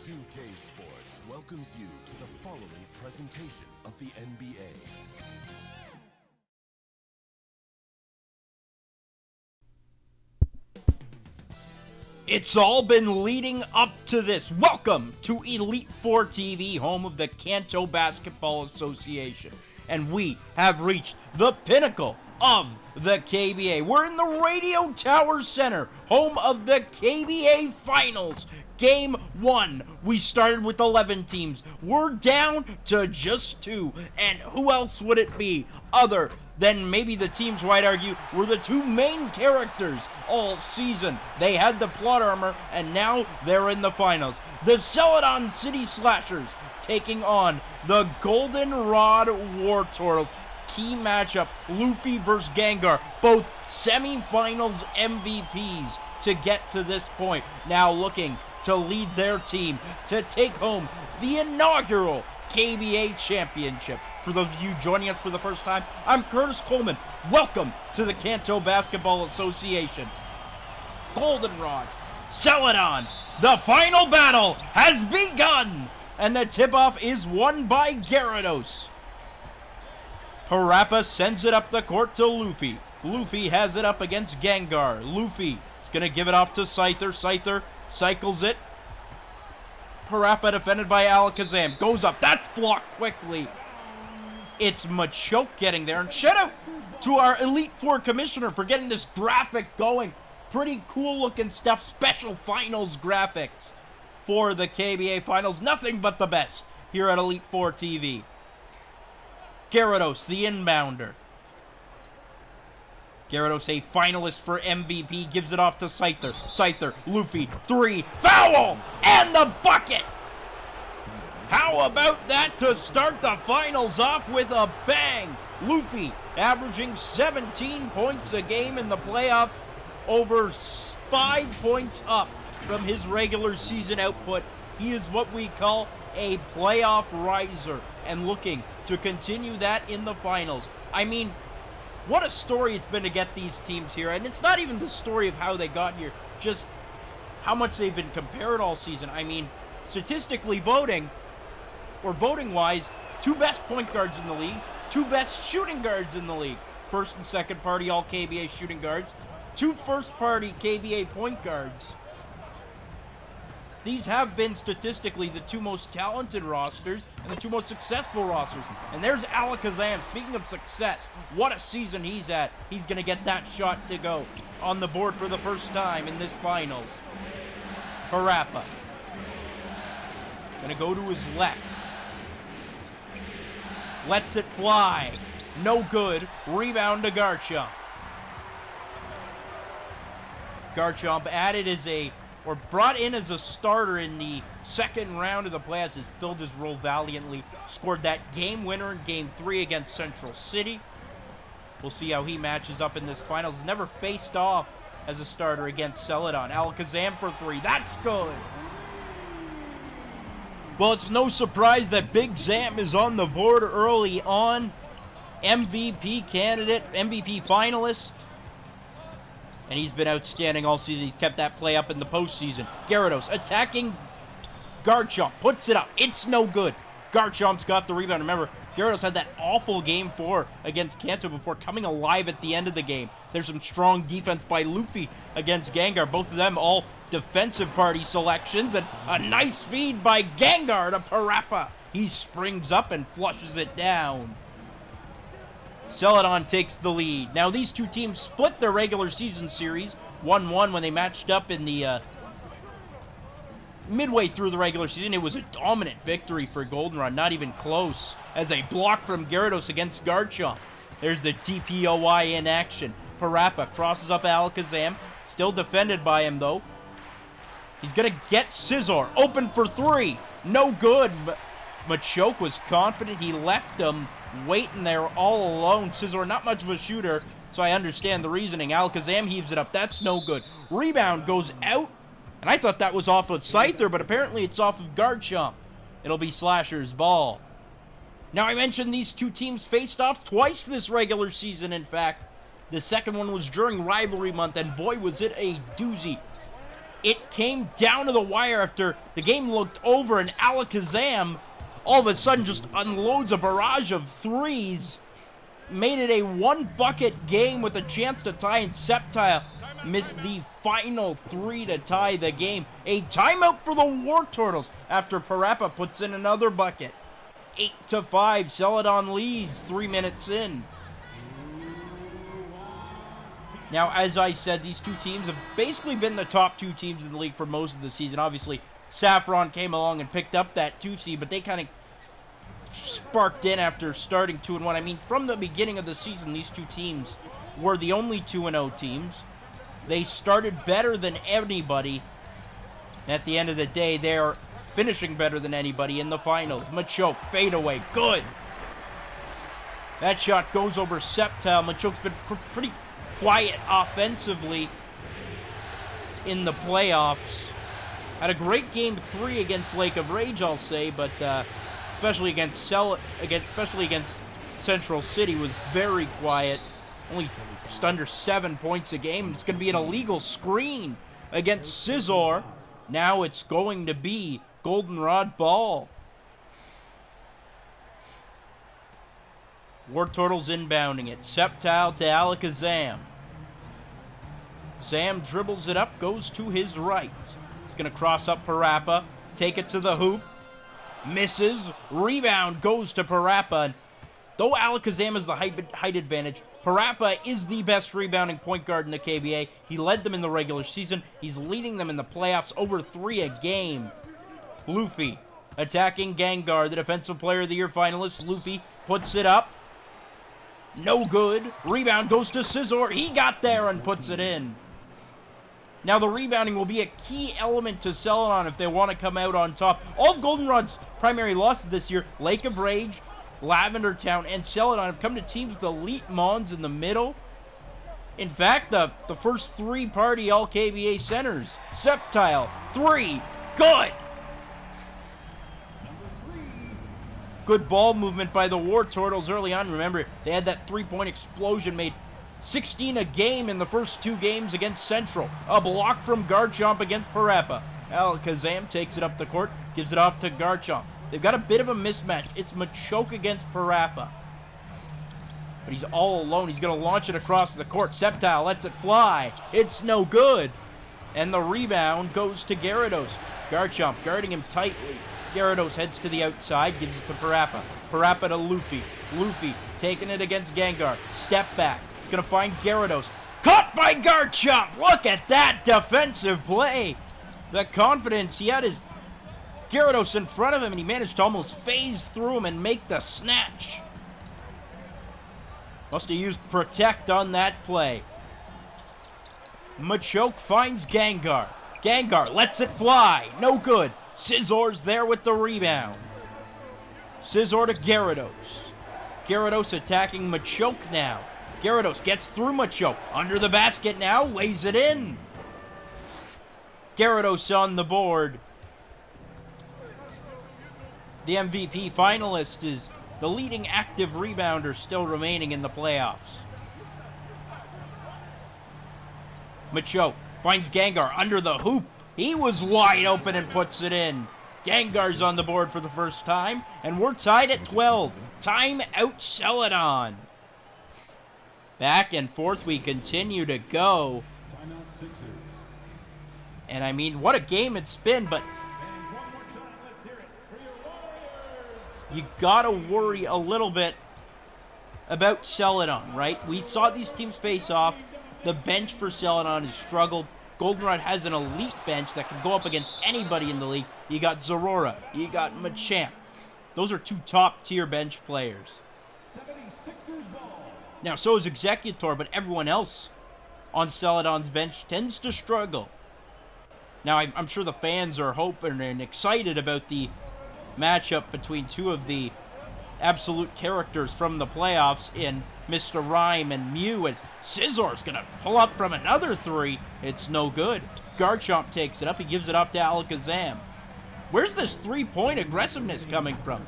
2K Sports welcomes you to the following presentation of the NBA. It's all been leading up to this. Welcome to Elite Four TV, home of the Kanto Basketball Association. And we have reached the pinnacle of the KBA. We're in the Radio Tower Center, home of the KBA Finals. Game 1. We started with 11 teams. We're down to just 2. And who else would it be other than maybe the teams who I'd argue were the two main characters all season? They had the plot armor, and now they're in the finals. The Celadon City Slashers taking on the Goldenrod Wartortles. Key matchup, Luffy versus Gengar, both semifinals MVPs to get to this point. Now looking to lead their team to take home the inaugural KBA Championship. For those of you joining us for the first time, I'm Curtis Coleman. Welcome to the Kanto Basketball Association. Goldenrod, Celadon, the final battle has begun, and the tip-off is won by Gyarados. Parappa sends it up the court to Luffy. Luffy has it up against Gengar. Luffy is going to give it off to Scyther. Scyther cycles it. Parappa defended by Alakazam. Goes up. That's blocked quickly. It's Machoke getting there. And shout out to our Elite Four commissioner for getting this graphic going. Pretty cool looking stuff. Special finals graphics for the KBA finals. Nothing but the best here at Elite Four TV. Gyarados, the inbounder. Gyarados, a finalist for MVP, gives it off to Scyther. Scyther, Luffy, 3, foul! And the bucket! How about that to start the finals off with a bang? Luffy averaging 17 points a game in the playoffs, over 5 points up from his regular season output. He is what we call a playoff riser, and looking to continue that in the finals. I mean, what a story it's been to get these teams here. And it's not even the story of how they got here, just how much they've been compared all season. I mean, statistically voting, or voting-wise, two best point guards in the league, two best shooting guards in the league. First and second party all KBA shooting guards, two first party KBA point guards. These have been statistically the two most talented rosters and the two most successful rosters. And there's Alakazam. Speaking of success, what a season he's had. He's going to get that shot to go on the board for the first time in this finals. Parappa. Going to go to his left. Lets it fly. No good. Rebound to Garchomp. Garchomp added as brought in as a starter in the second round of the playoffs, has filled his role valiantly, scored that game winner in Game 3 against Central City. We'll see how he matches up in this finals. He's never faced off as a starter against Celadon. Alakazam for 3. That's good. Well, it's no surprise that Big Zam is on the board early on. MVP candidate, MVP finalist. And he's been outstanding all season. He's kept that play up in the postseason. Gyarados attacking Garchomp. Puts it up. It's no good. Garchomp's got the rebound. Remember, Gyarados had that awful Game 4 against Kanto before coming alive at the end of the game. There's some strong defense by Luffy against Gengar. Both of them all defensive party selections. And a nice feed by Gengar to Parappa. He springs up and flushes it down. Celadon takes the lead. Now, these two teams split their regular season series 1-1 when they matched up in the midway through the regular season. It was a dominant victory for Goldenrod, not even close, as a block from Gyarados against Garchomp. There's the TPOY in action. Parappa crosses up Alakazam, still defended by him though. He's going to get Scizor, open for 3. No good. Machoke was confident. He left him waiting there all alone. Scizor, not much of a shooter, so I understand the reasoning. Alakazam heaves it up. That's no good. Rebound goes out, and I thought that was off of Scyther, but apparently it's off of Garchomp. It'll be Slasher's ball. Now, I mentioned these two teams faced off twice this regular season, in fact. The second one was during rivalry month, and boy, was it a doozy. It came down to the wire after the game looked over, and Alakazam all of a sudden just unloads a barrage of threes. Made it a one-bucket game with a chance to tie, and Sceptile missed the final three to tie the game. A timeout for the Wartortles after Parappa puts in another bucket. 8-5, Celadon leads 3 minutes in. Now, as I said, these two teams have basically been the top two teams in the league for most of the season. Obviously, Saffron came along and picked up that 2 seed, but they kind of sparked in after starting 2-1. I mean, from the beginning of the season, these two teams were the only 2-0 teams. They started better than anybody. At the end of the day, they're finishing better than anybody in the finals. Machoke, fadeaway, good. That shot goes over Sceptile. Machoke's been pretty quiet offensively in the playoffs. Had a great game 3 against Lake of Rage, I'll say, but especially against Central City was very quiet. Only just under 7 points a game. It's going to be an illegal screen against Scizor. Now it's going to be Goldenrod ball. Wartortles inbounding it. Sceptile to Alakazam. Zam dribbles it up, goes to his right. He's going to cross up Parappa, take it to the hoop. Misses. Rebound goes to Parappa. And though Alakazam has the height advantage, Parappa is the best rebounding point guard in the KBA. He led them in the regular season. He's leading them in the playoffs, over 3 a game. Luffy attacking Gengar, the Defensive Player of the Year finalist. Luffy puts it up. No good. Rebound goes to Scizor. He got there and puts it in. Now the rebounding will be a key element to Celadon if they want to come out on top. All of Goldenrod's primary losses this year, Lake of Rage, Lavender Town, and Celadon, have come to teams with elite Mons in the middle. In fact, the first 3-party all-KBA centers. Sceptile, 3, good! Good ball movement by the Wartortles early on. Remember, they had that 3-point explosion, made 16 a game in the first 2 games against Central. A block from Garchomp against Parappa. Alakazam takes it up the court, gives it off to Garchomp. They've got a bit of a mismatch. It's Machoke against Parappa. But he's all alone. He's going to launch it across the court. Sceptile lets it fly. It's no good. And the rebound goes to Gyarados. Garchomp guarding him tightly. Gyarados heads to the outside, gives it to Parappa. Parappa to Luffy. Luffy taking it against Gengar. Step back. He's going to find Gyarados. Caught by Garchomp! Look at that defensive play! The confidence. He had his Gyarados in front of him, and he managed to almost phase through him and make the snatch. Must have used Protect on that play. Machoke finds Gengar. Gengar lets it fly. No good. Scizor's there with the rebound. Scizor to Gyarados. Gyarados attacking Machoke now. Gyarados gets through Machoke. Under the basket now. Lays it in. Gyarados on the board. The MVP finalist is the leading active rebounder still remaining in the playoffs. Machoke finds Gengar under the hoop. He was wide open and puts it in. Gengar's on the board for the first time, and we're tied at 12. Time out Celadon. Back and forth we continue to go. And I mean, what a game it's been, but you gotta worry a little bit about Celadon, right? We saw these teams face off. The bench for Celadon has struggled. Goldenrod has an elite bench that can go up against anybody in the league. You got Zorora, you got Machamp. Those are 2 top-tier bench players. Now, so is Executor, but everyone else on Celadon's bench tends to struggle. Now, I'm sure the fans are hoping and excited about the matchup between 2 of the absolute characters from the playoffs in Mr. Rhyme and Mew, as Scizor's going to pull up from another 3. It's no good. Garchomp takes it up. He gives it off to Alakazam. Where's this 3-point aggressiveness coming from?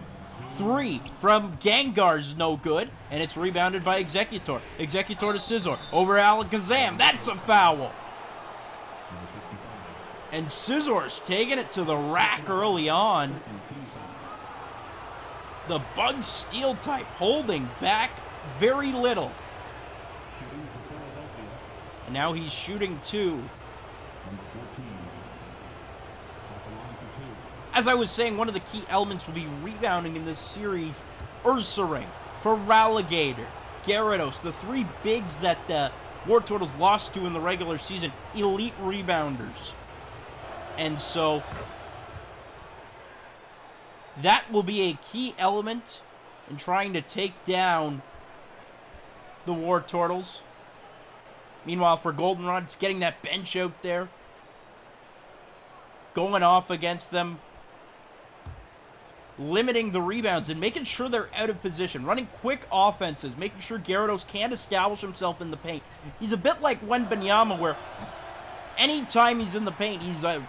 3 from Gengar's no good, and it's rebounded by Executor. Executor to Scizor. Over Alakazam. That's a foul. And Scizor's taking it to the rack early on. The Bug Steel type holding back very little. And now he's shooting 2. As I was saying, one of the key elements will be rebounding in this series. Ursaring, Feraligatr, Gyarados, the 3 bigs that the Wartortles lost to in the regular season, elite rebounders. And so, that will be a key element in trying to take down the Wartortles. Meanwhile, for Goldenrod, it's getting that bench out there, going off against them, limiting the rebounds and making sure they're out of position, running quick offenses, making sure Gyarados can't establish himself in the paint. He's a bit like Wembanyama, where anytime he's in the paint, he's a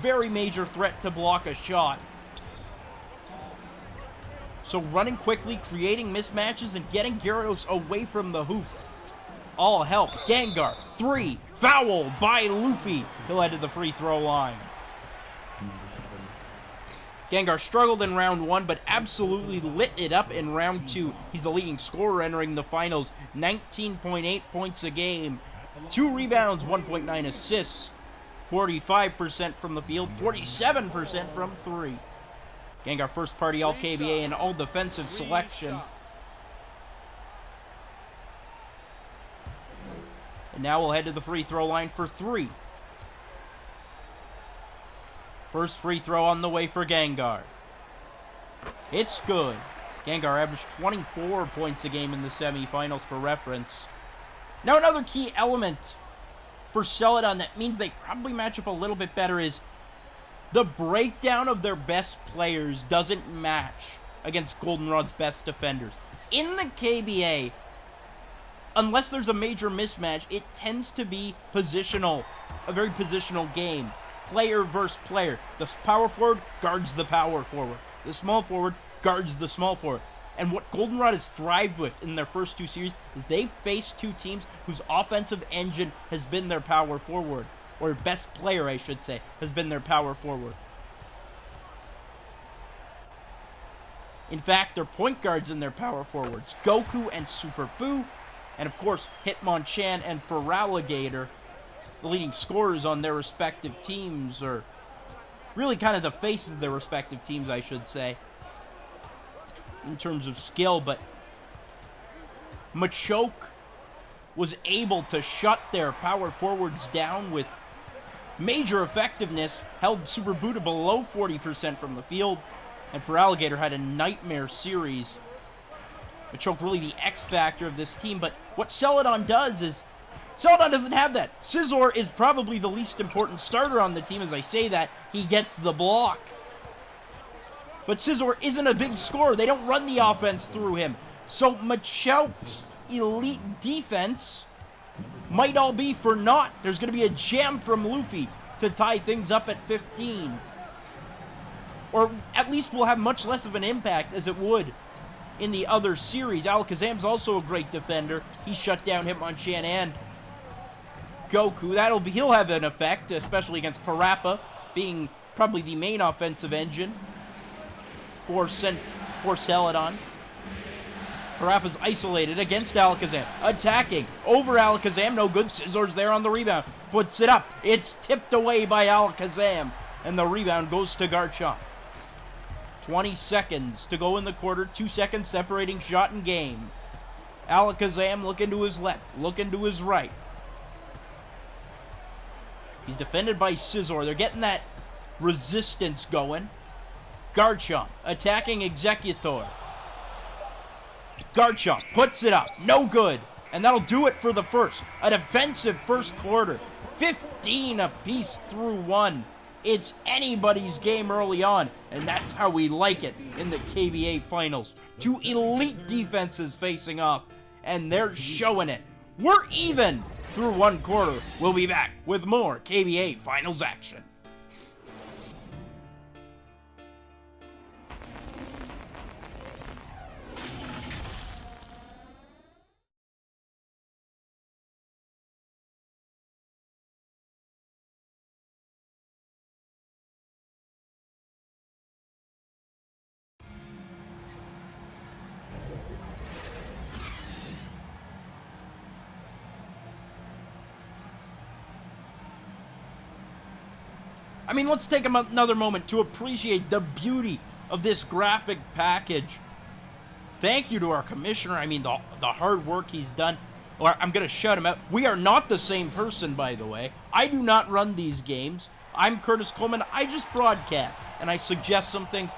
very major threat to block a shot. So running quickly, creating mismatches, and getting Gyarados away from the hoop all help. Gengar, 3, fouled by Luffy. He'll head to the free throw line. Gengar struggled in round 1, but absolutely lit it up in round 2. He's the leading scorer entering the finals. 19.8 points a game, 2 rebounds, 1.9 assists, 45% from the field, 47% from 3. Gengar first party all KBA and all defensive selection. And now we'll head to the free throw line for 3. First free throw on the way for Gengar. It's good. Gengar averaged 24 points a game in the semifinals for reference. Now another key element for Celadon that means they probably match up a little bit better is the breakdown of their best players doesn't match against Goldenrod's best defenders. In the KBA, unless there's a major mismatch, it tends to be positional, a very positional game. Player versus player. The power forward guards the power forward. The small forward guards the small forward. And what Goldenrod has thrived with in their first 2 series is they've faced 2 teams whose offensive engine has been their power forward. Or best player, I should say, has been their power forward. In fact, their point guards and their power forwards, Goku and Super Boo, and of course, Hitmonchan and Feraligatr, the leading scorers on their respective teams, or really kind of the faces of their respective teams, I should say, in terms of skill. But Machoke was able to shut their power forwards down with major effectiveness, held Super Boo to below 40% from the field, and Feraligatr had a nightmare series. Machoke really the X factor of this team, but what Celadon does is Celadon doesn't have that. Scizor is probably the least important starter on the team. As I say that, he gets the block. But Scizor isn't a big scorer. They don't run the offense through him. So Machoke's elite defense might all be for naught. There's going to be a jam from Luffy to tie things up at 15. Or at least will have much less of an impact as it would in the other series. Alakazam's also a great defender. He shut down Hitmonchan and Goku. He'll have an effect, especially against Parappa, being probably the main offensive engine for Celadon. Parappa's isolated against Alakazam. Attacking over Alakazam. No good. Scizor's there on the rebound. Puts it up. It's tipped away by Alakazam. And the rebound goes to Garchomp. 20 seconds to go in the quarter. 2 seconds separating shot and game. Alakazam looking to his left. Looking to his right. He's defended by Scizor. They're getting that resistance going. Garchomp attacking Executor. Garchomp puts it up. No good. And that'll do it for the first. A defensive first quarter. 15 apiece through 1. It's anybody's game early on. And that's how we like it in the KBA finals. 2 elite defenses facing off. And they're showing it. We're even through 1 quarter. We'll be back with more KBA finals action. I mean, let's take another moment to appreciate the beauty of this graphic package. Thank you to our commissioner. I mean, the hard work he's done. Or I'm going to shout him out. We are not the same person, by the way. I do not run these games. I'm Curtis Coleman. I just broadcast, and I suggest some things.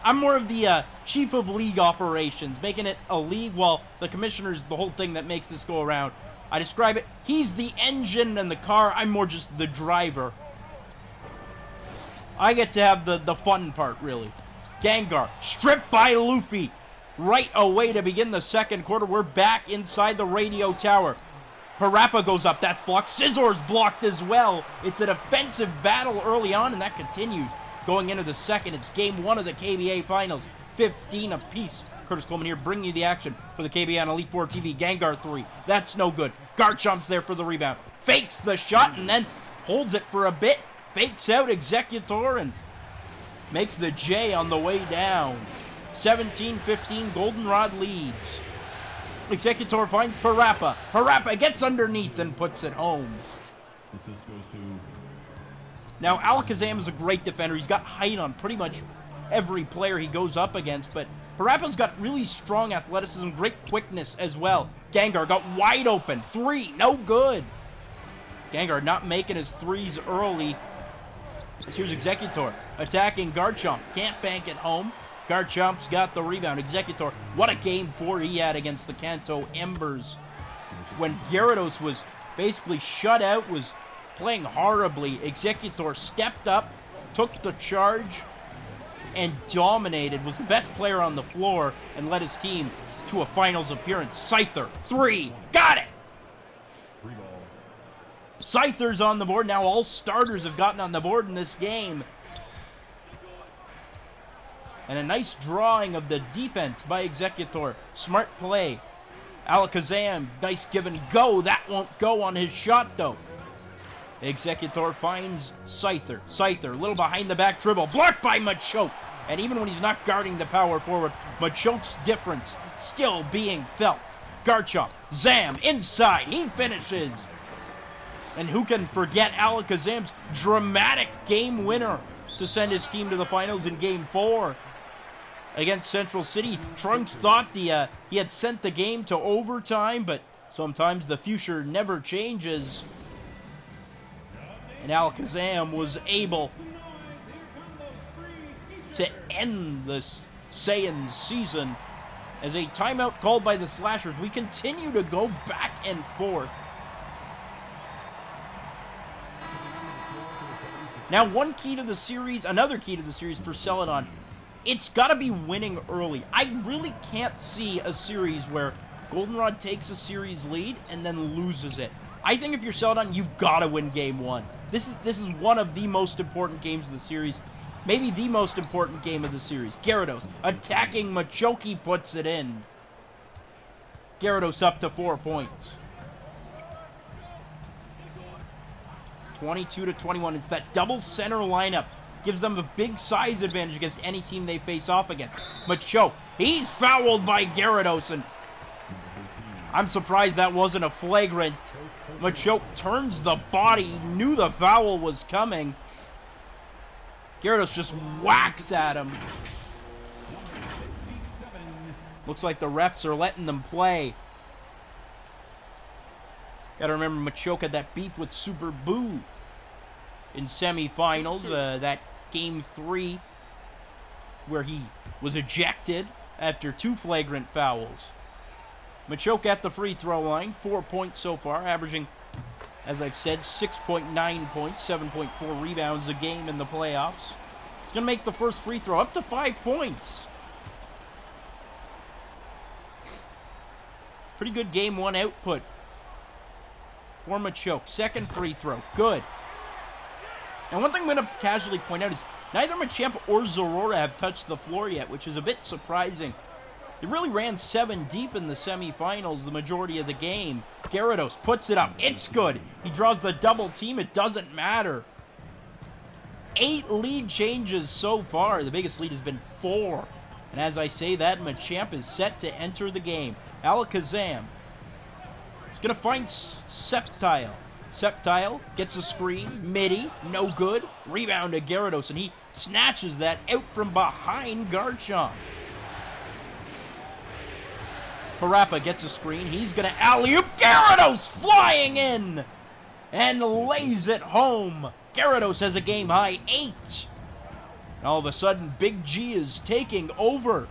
I'm more of the chief of league operations, making it a league while the commissioner's the whole thing that makes this go around. I describe it. He's the engine and the car. I'm more just the driver. I get to have the fun part, really. Gengar, stripped by Luffy. Right away to begin the second quarter. We're back inside the radio tower. Parappa goes up. That's blocked. Scizor's blocked as well. It's a defensive battle early on, and that continues. Going into the second, it's game 1 of the KBA Finals. 15 apiece. Curtis Coleman here bringing you the action for the KBA on Elite Four TV. Gengar 3. That's no good. Garchomp's there for the rebound. Fakes the shot and then holds it for a bit. Fakes out Executor and makes the J on the way down. 17-15, Goldenrod leads. Executor finds Parappa. Parappa gets underneath and puts it home. Now, Alakazam is a great defender. He's got height on pretty much every player he goes up against, but Parappa's got really strong athleticism, great quickness as well. Gengar got wide open. 3, no good. Gengar not making his threes early. Here's Executor attacking Garchomp. Can't bank it home. Garchomp's got the rebound. Executor, what a game 4 he had against the Kanto Embers. When Gyarados was basically shut out, was playing horribly, Executor stepped up, took the charge, and dominated, was the best player on the floor, and led his team to a finals appearance. Scyther, 3, got it! Scyther's on the board. Now all starters have gotten on the board in this game. And a nice drawing of the defense by Executor. Smart play. Alakazam, nice give and go. That won't go on his shot, though. Executor finds Scyther. Scyther, a little behind the back dribble. Blocked by Machoke. And even when he's not guarding the power forward, Machoke's difference still being felt. Garchomp, Zam, inside. He finishes. And who can forget Alakazam's dramatic game winner to send his team to the finals in Game 4 against Central City. Trunks thought he had sent the game to overtime, but sometimes the future never changes. And Alakazam was able to end this Saiyan season as a timeout called by the Slashers. We continue to go back and forth. Now, another key to the series for Celadon, it's got to be winning early. I really can't see a series where Goldenrod takes a series lead and then loses it. I think if you're Celadon, you've got to win game 1. This is one of the most important games of the series. Maybe the most important game of the series. Gyarados attacking Machoke puts it in. Gyarados up to 4 points. 22-21. It's that double center lineup. Gives them a big size advantage against any team they face off against. Machoke, he's fouled by Gyarados, and I'm surprised that wasn't a flagrant. Machoke turns the body. He knew the foul was coming. Gyarados just whacks at him. Looks like the refs are letting them play. Gotta remember, Machoke had that beef with Super Boo in semifinals, that Game 3, where he was ejected after 2 flagrant fouls. Machoke at the free throw line, 4 points so far, averaging, as I've said, 6.9 points, 7.4 rebounds a game in the playoffs. He's gonna make the first free throw, up to 5 points. Pretty good Game 1 output for Machoke. Second free throw, good. And one thing I'm going to casually point out is neither Machamp or Zorora have touched the floor yet, which is a bit surprising. They really ran 7 deep in the semifinals the majority of the game. Gyarados puts it up. It's good. He draws the double team. It doesn't matter. 8 lead changes so far. The biggest lead has been 4. And as I say that, Machamp is set to enter the game. Alakazam is going to find Sceptile. Sceptile gets a screen. Midi, no good. Rebound to Gyarados, and he snatches that out from behind Garchomp. Parappa gets a screen. He's going to alley-oop. Gyarados flying in and lays it home. Gyarados has a game-high 8. And all of a sudden, Big G is taking over.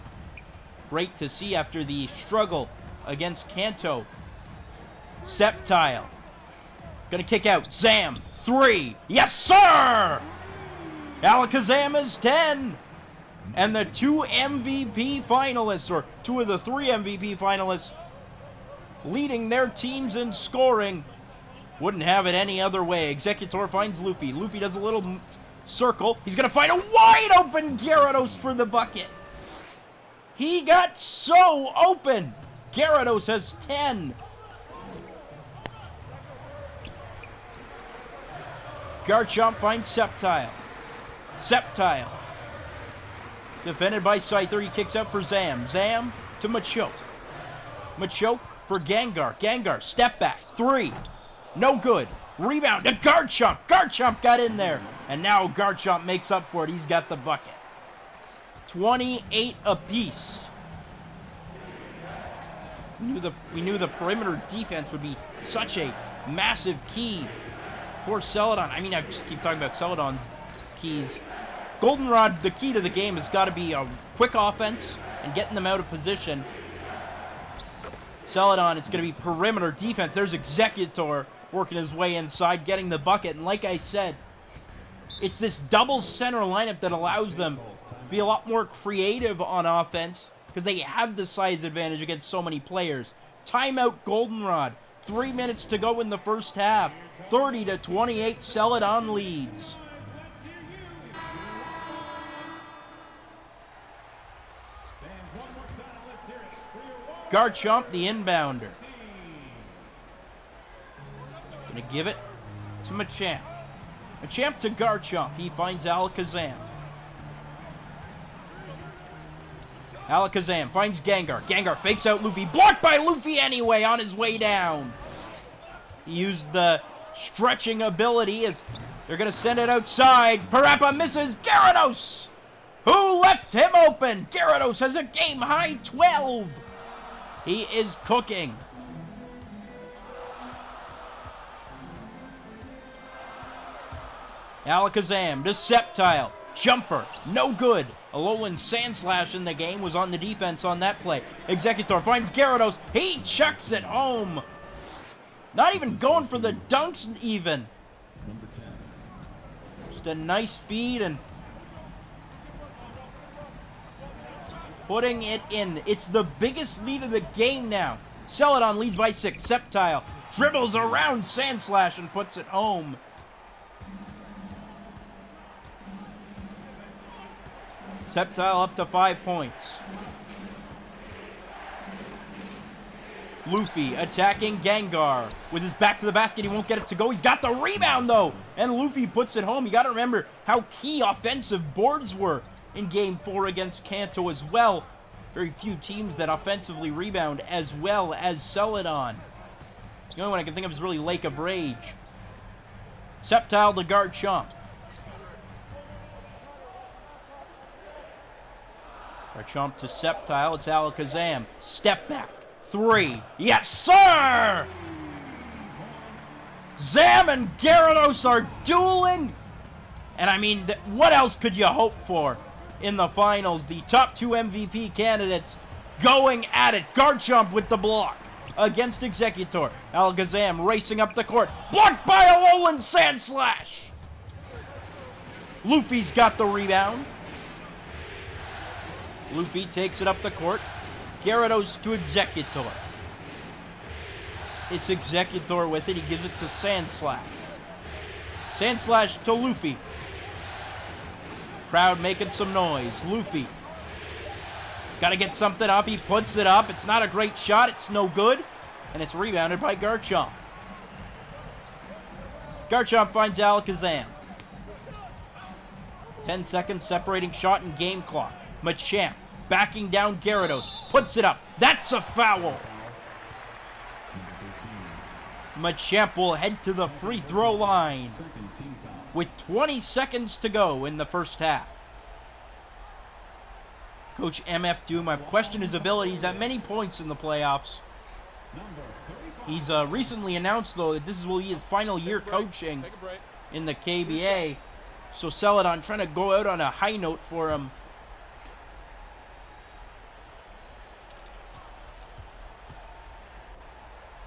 Great to see after the struggle against Kanto. Sceptile. Gonna kick out. Zam. 3. Yes, sir! Alakazam is 10. And the 2 MVP finalists, or 2 of the 3 MVP finalists, leading their teams in scoring. Wouldn't have it any other way. Executor finds Luffy. Luffy does a little circle. He's going to find a wide open Gyarados for the bucket. He got so open. Gyarados has 10. Garchomp finds Sceptile. Sceptile. Defended by Scyther. He kicks out for Zam. Zam to Machoke. Machoke for Gengar. Gengar, step back. 3. No good. Rebound to Garchomp. Garchomp got in there. And now Garchomp makes up for it. He's got the bucket. 28 apiece. We knew the perimeter defense would be such a massive key for Celadon. I mean, I just keep talking about Celadon's keys. Goldenrod, the key to the game has got to be a quick offense and getting them out of position. Celadon, it's going to be perimeter defense. There's Executor working his way inside, getting the bucket. And like I said, it's this double center lineup that allows them to be a lot more creative on offense because they have the size advantage against so many players. Timeout Goldenrod. 3 minutes to go in the first half. 30-28, Celadon leads. Garchomp, the inbounder. He's going to give it to Machamp. Machamp to Garchomp. He finds Alakazam. Alakazam finds Gengar. Gengar fakes out Luffy. Blocked by Luffy anyway on his way down. He used the stretching ability as they're going to send it outside. Parappa misses Gyarados, who left him open. Gyarados has a game-high 12. He is cooking. Alakazam to Sceptile. Jumper, no good. Alolan Sandslash in the game was on the defense on that play. Executor finds Gyarados. He chucks it home. Not even going for the dunks even. Just a nice feed and putting it in. It's the biggest lead of the game now. Celadon leads by 6. Sceptile dribbles around Sandslash and puts it home. Sceptile up to 5 points. Luffy attacking Gengar. With his back to the basket, he won't get it to go. He's got the rebound, though. And Luffy puts it home. You got to remember how key offensive boards were in Game 4 against Kanto as well. Very few teams that offensively rebound as well as Celadon. The only one I can think of is really Lake of Rage. Sceptile to Garchomp. Garchomp to Sceptile. It's Alakazam. Step back. 3. Yes, sir! Zam and Gyarados are dueling. And I mean, what else could you hope for in the finals? The top 2 MVP candidates going at it. Garchomp with the block against Executor. Alakazam racing up the court. Blocked by Alolan Sandslash. Luffy's got the rebound. Luffy takes it up the court. Gyarados to Executor. It's Executor with it. He gives it to Sandslash. Sandslash to Luffy. Crowd making some noise. Luffy. Got to get something up. He puts it up. It's not a great shot. It's no good. And it's rebounded by Garchomp. Garchomp finds Alakazam. 10 seconds separating shot and game clock. Machamp backing down Gyarados. Puts it up. That's a foul. Machamp will head to the free throw line with 20 seconds to go in the first half. Coach MF Doom, I've questioned his abilities at many points in the playoffs. He's recently announced, though, that this will be his final year coaching in the KBA. So Celadon trying to go out on a high note for him.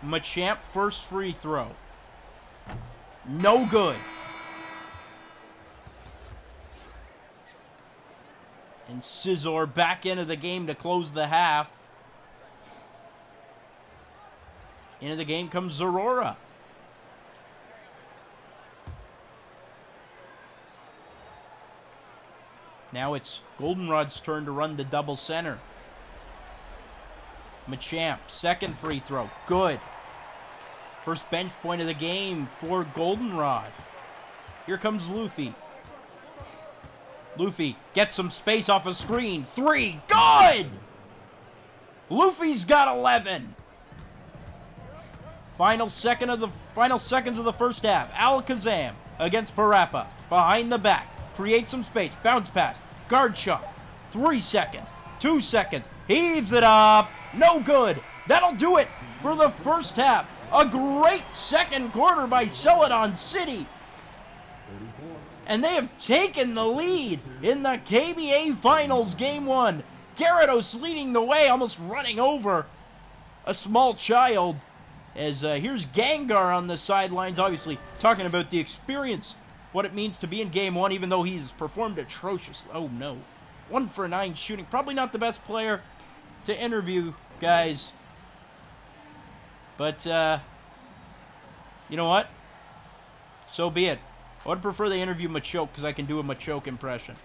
Machamp, first free throw. No good. And Scizor back into the game to close the half. Into the game comes Zorora. Now it's Goldenrod's turn to run the double center. Machamp, second free throw. Good. First bench point of the game for Goldenrod. Here comes Luffy. Luffy gets some space off a screen. 3, good! Luffy's got 11. Final seconds of the first half. Alakazam against Parappa. Behind the back. Create some space. Bounce pass. Garchomp. 3 seconds. 2 seconds. Heaves it up. No good. That'll do it for the first half. A great second quarter by Celadon City. And they have taken the lead in the KBA Finals Game 1. Gyarados leading the way, almost running over a small child. As here's Gengar on the sidelines, obviously talking about the experience, what it means to be in Game 1, even though he's performed atrocious. Oh no. 1 for 9 shooting. Probably not the best player to interview, guys. But, you know what? So be it. I would prefer they interview Machoke because I can do a Machoke impression.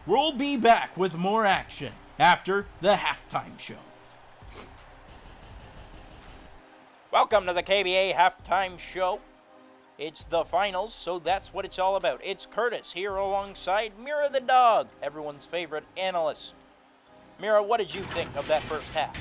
We'll be back with more action after the halftime show. Welcome to the KBA halftime show. It's the finals, so that's what it's all about. It's Curtis here alongside Mira the dog, everyone's favorite analyst. Mira, what did you think of that first half?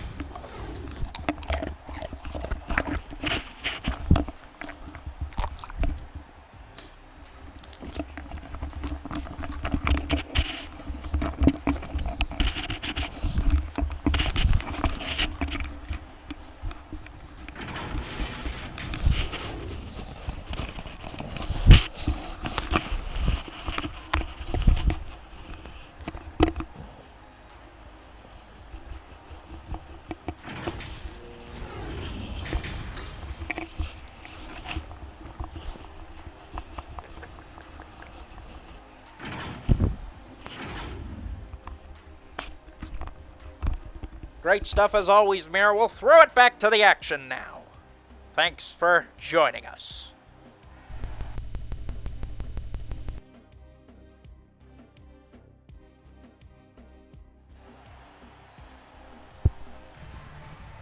Great stuff as always, Mira. We'll throw it back to the action now. Thanks for joining us.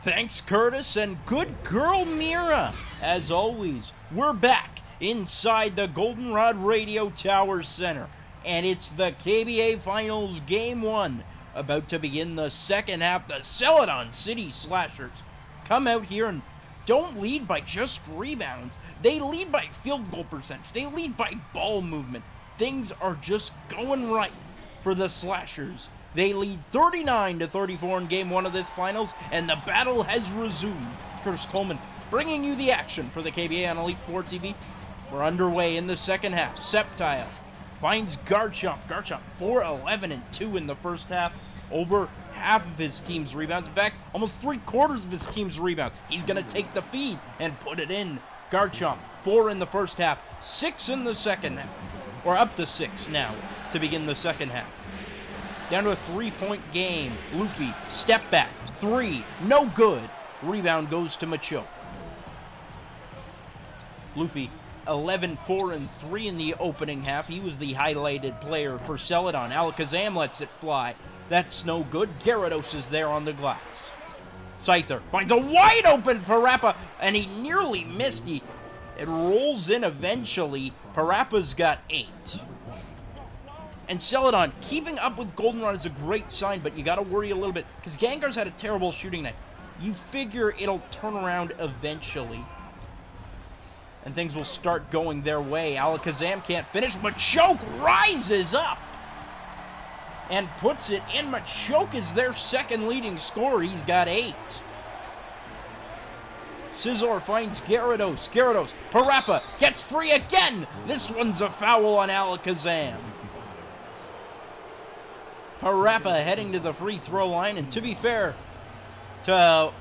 Thanks, Curtis, and good girl, Mira. As always, we're back inside the Goldenrod Radio Tower Center, and it's the KBA Finals Game 1. About to begin the second half. The Celadon City Slashers come out here and don't lead by just rebounds. They lead by field goal percentage. They lead by ball movement. Things are just going right for the Slashers. They lead 39-34 in Game 1 of this finals, and the battle has resumed. Curtis Coleman bringing you the action for the KBA on Elite 4 TV. We're underway in the second half. Sceptile finds Garchomp. Garchomp 4-11-2 in the first half. Over half of his team's rebounds. In fact, almost 3/4 of his team's rebounds. He's going to take the feed and put it in. Garchomp, 4 in the first half, 6 in the second half. Or up to 6 now to begin the second half. Down to a 3-point game. Luffy, step back, 3, no good. Rebound goes to Machoke. Luffy, 11-4-3 in the opening half. He was the highlighted player for Celadon. Alakazam lets it fly. That's no good. Gyarados is there on the glass. Scyther finds a wide open Parappa, and he nearly missed. It rolls in eventually. Parappa's got 8. And Celadon keeping up with Goldenrod is a great sign, but you got to worry a little bit because Gengar's had a terrible shooting night. you figure it'll turn around eventually. And things will start going their way. Alakazam can't finish. Machoke rises up and puts it in. Machoke is their second leading scorer. He's got 8. Scyther finds Gyarados. Gyarados. Parappa gets free again. This one's a foul on Alakazam. Parappa heading to the free throw line. And to be fair to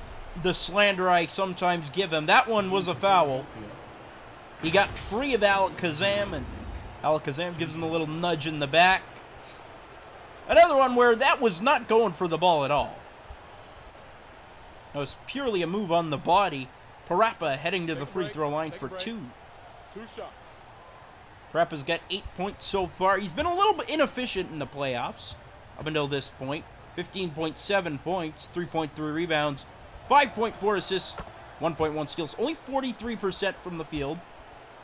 the slander I sometimes give him, that one was a foul. He got free of Alakazam, and Alakazam gives him a little nudge in the back. Another one where that was not going for the ball at all. It was purely a move on the body. Parappa heading to the free throw line for 2. 2 shots. Parappa's got 8 points so far. He's been a little bit inefficient in the playoffs up until this point. 15.7 points, 3.3 rebounds, 5.4 assists, 1.1 steals. Only 43% from the field,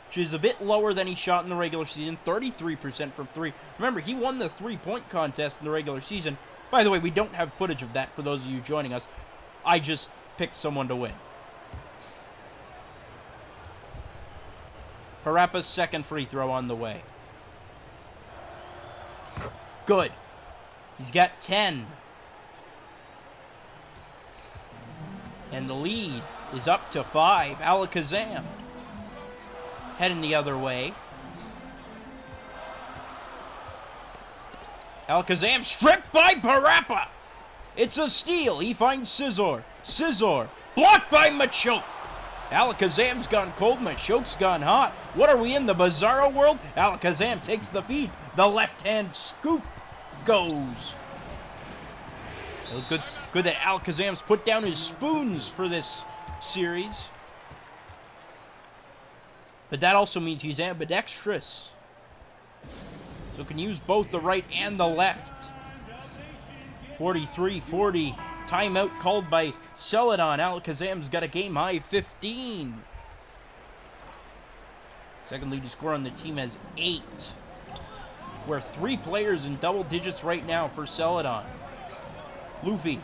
which is a bit lower than he shot in the regular season. 33% from 3. Remember, he won the 3-point contest in the regular season. By the way, we don't have footage of that for those of you joining us. I just picked someone to win. Parappa's second free throw on the way. Good. He's got 10. And the lead is up to 5. Alakazam heading the other way. Alakazam stripped by Parappa. It's a steal. He finds Scizor. Scizor blocked by Machoke. Alakazam's gone cold. Machoke's gone hot. What are we in, the Bizarro world? Alakazam takes the feed. The left-hand scoop goes. Good that Alakazam's put down his spoons for this series. But that also means he's ambidextrous. So can use both the right and the left. 43-40. Timeout called by Celadon. Alakazam's got a game-high 15. Second leading scorer on the team has 8. We're 3 players in double digits right now for Celadon. Luffy.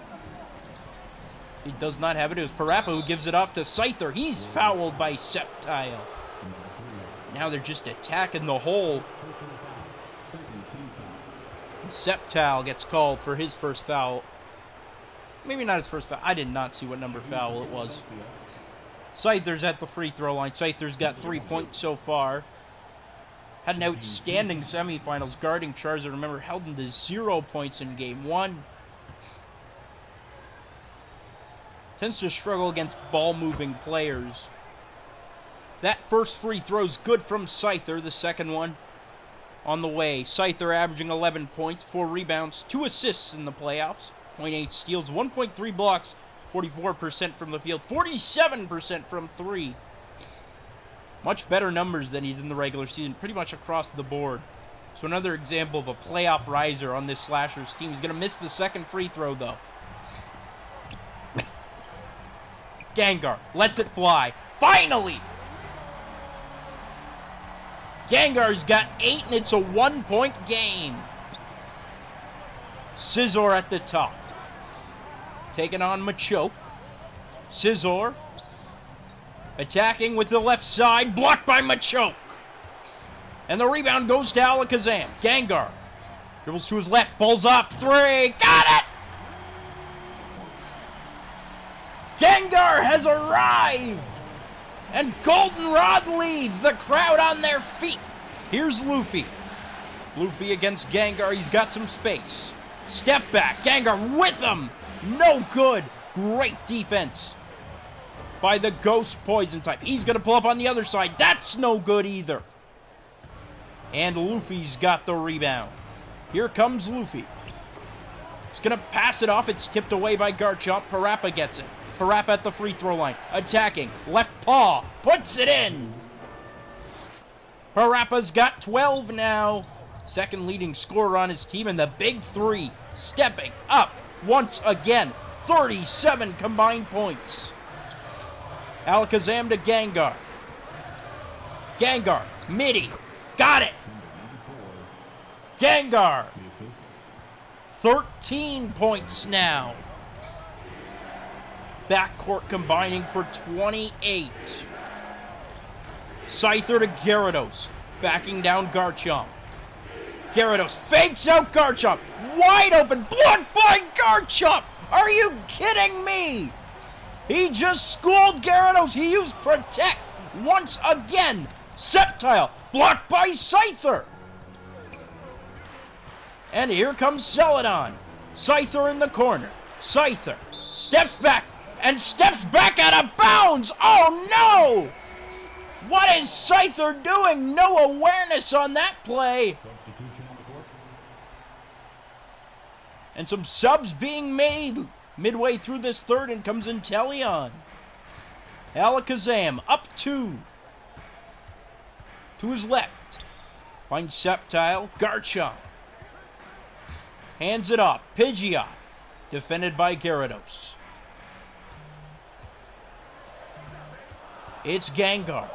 He does not have it. It was Parappa who gives it off to Scyther. He's fouled by Sceptile. Now they're just attacking the hole. Sceptile gets called for his first foul. Maybe not his first foul. I did not see what number foul it was. Scyther's at the free throw line. Scyther's got 3 points so far. Had an outstanding semifinals guarding Charizard. Remember, held him to 0 points in game 1. Tends to struggle against ball-moving players. That first free throw's good from Scyther. The second one on the way. Scyther averaging 11 points, 4 rebounds, 2 assists in the playoffs, 0.8 steals, 1.3 blocks, 44% from the field, 47% from 3. Much better numbers than he did in the regular season, pretty much across the board. So another example of a playoff riser on this Slashers team. He's going to miss the second free throw, though. Gengar lets it fly. Finally! Gengar's got 8, and it's a 1-point game. Scizor at the top. Taking on Machoke. Scizor attacking with the left side. Blocked by Machoke. And the rebound goes to Alakazam. Gengar dribbles to his left. Pulls up. 3. Got it! Gengar has arrived! And Goldenrod leads. The crowd on their feet. Here's Luffy. Luffy against Gengar. He's got some space. Step back. Gengar with him. No good. Great defense by the Ghost Poison type. He's going to pull up on the other side. That's no good either. And Luffy's got the rebound. Here comes Luffy. He's going to pass it off. It's tipped away by Garchomp. Parappa gets it. Parappa at the free throw line. Attacking. Left paw. Puts it in. Parappa's got 12 now. Second leading scorer on his team. And the big 3 stepping up once again. 37 combined points. Alakazam to Gengar. Gengar. Midi. Got it. Gengar. 13 points now. backcourt combining for 28. Scyther to Gyarados, backing down Garchomp. Gyarados fakes out Garchomp. Wide open, blocked by Garchomp. Are you kidding me? He just schooled Gyarados. He used Protect once again. Sceptile, blocked by Scyther. And here comes Celadon. Scyther in the corner. Scyther steps back and steps back out of bounds. Oh no! What is Scyther doing? No awareness on that play. And some subs being made midway through this third, and comes in Teleon. Alakazam up 2. To his left. Finds Sceptile. Garchomp. Hands it off. Pidgeot. Defended by Gyarados. It's Gengar.